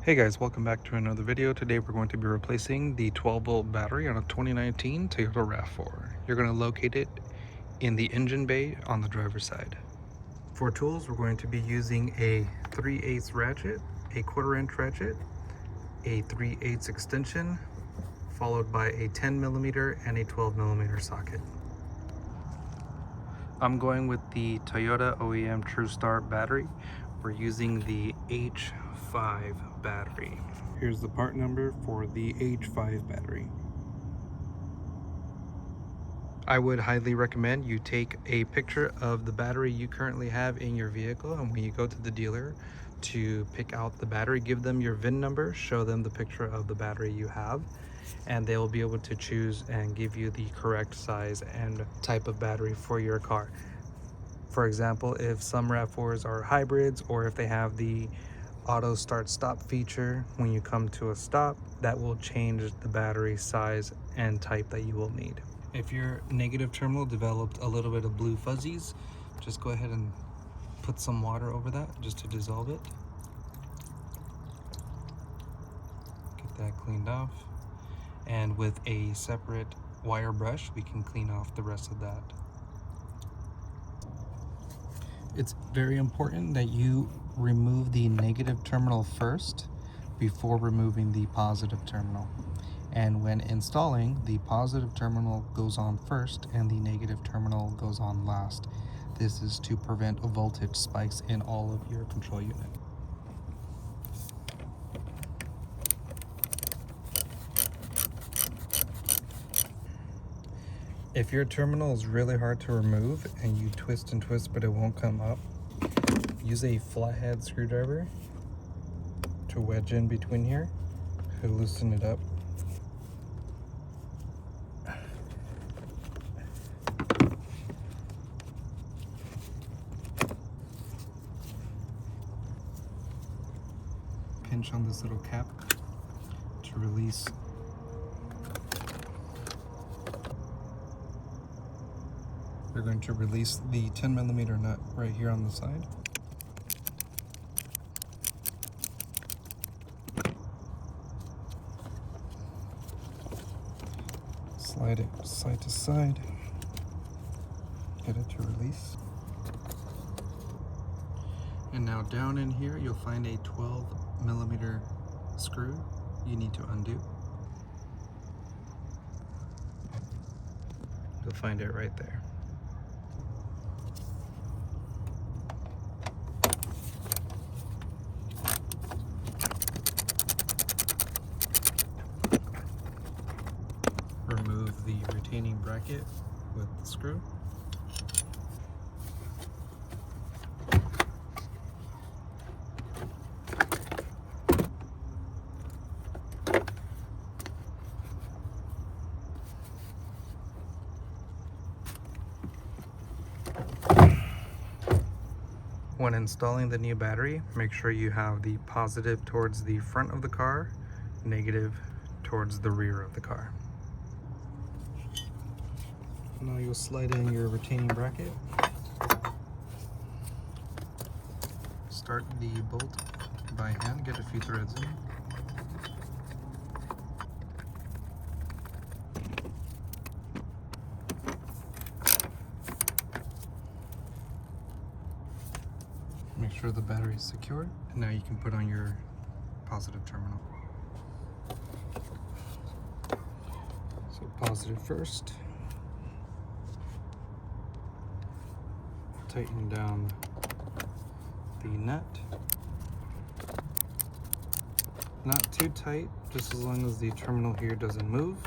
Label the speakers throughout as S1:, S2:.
S1: Hey guys, welcome back to another video. Today we're going to be replacing the 12-volt battery on a 2019 Toyota Rav4. You're going to locate it in the engine bay on the driver's side. For tools, we're going to be using a 3/8 ratchet, a 1/4 inch ratchet, a 3/8 extension, followed by a 10mm and a 12mm socket. I'm going with the Toyota OEM TrueStar battery. We're using the H5 battery. Here's the part number for the H5 battery. I would highly recommend you take a picture of the battery you currently have in your vehicle, and when you go to the dealer to pick out the battery, give them your VIN number, show them the picture of the battery you have, and they will be able to choose and give you the correct size and type of battery for your car. For example, if some RAV4s are hybrids, or if they have the auto start stop feature, when you come to a stop, that will change the battery size and type that you will need. If your negative terminal developed a little bit of blue fuzzies, just go ahead and put some water over that just to dissolve it. Get that cleaned off, and with a separate wire brush we can clean off the rest of that. It's very important that you remove the negative terminal first before removing the positive terminal. And when installing, the positive terminal goes on first and the negative terminal goes on last. This is to prevent voltage spikes in all of your control unit. If your terminal is really hard to remove and you twist and twist but it won't come up, use a flathead screwdriver to wedge in between here to loosen it up. Pinch on this little cap to release. We're going to release the 10mm nut right here on the side. Slide it side to side. Get it to release. And now down in here you'll find a 12mm screw you need to undo. You'll find it right there. Remove the retaining bracket with the screw. When installing the new battery, make sure you have the positive towards the front of the car, negative towards the rear of the car. Now you'll slide in your retaining bracket. Start the bolt by hand, get a few threads in. Make sure the battery is secured, and now you can put on your positive terminal. So positive first. Tighten down the nut. Not too tight, just as long as the terminal here doesn't move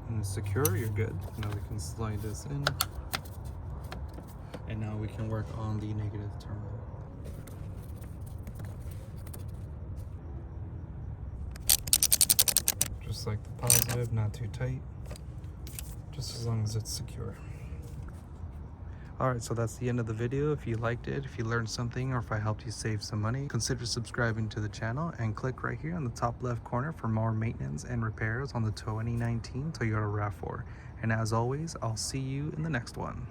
S1: and it's secure, you're good. Now we can slide this in, and now we can work on the negative terminal. Just like the positive, not too tight, just as long as it's secure. Alright, so that's the end of the video. If you liked it, if you learned something, or if I helped you save some money, consider subscribing to the channel and click right here in the top left corner for more maintenance and repairs on the 2019 Toyota Rav4. And as always, I'll see you in the next one.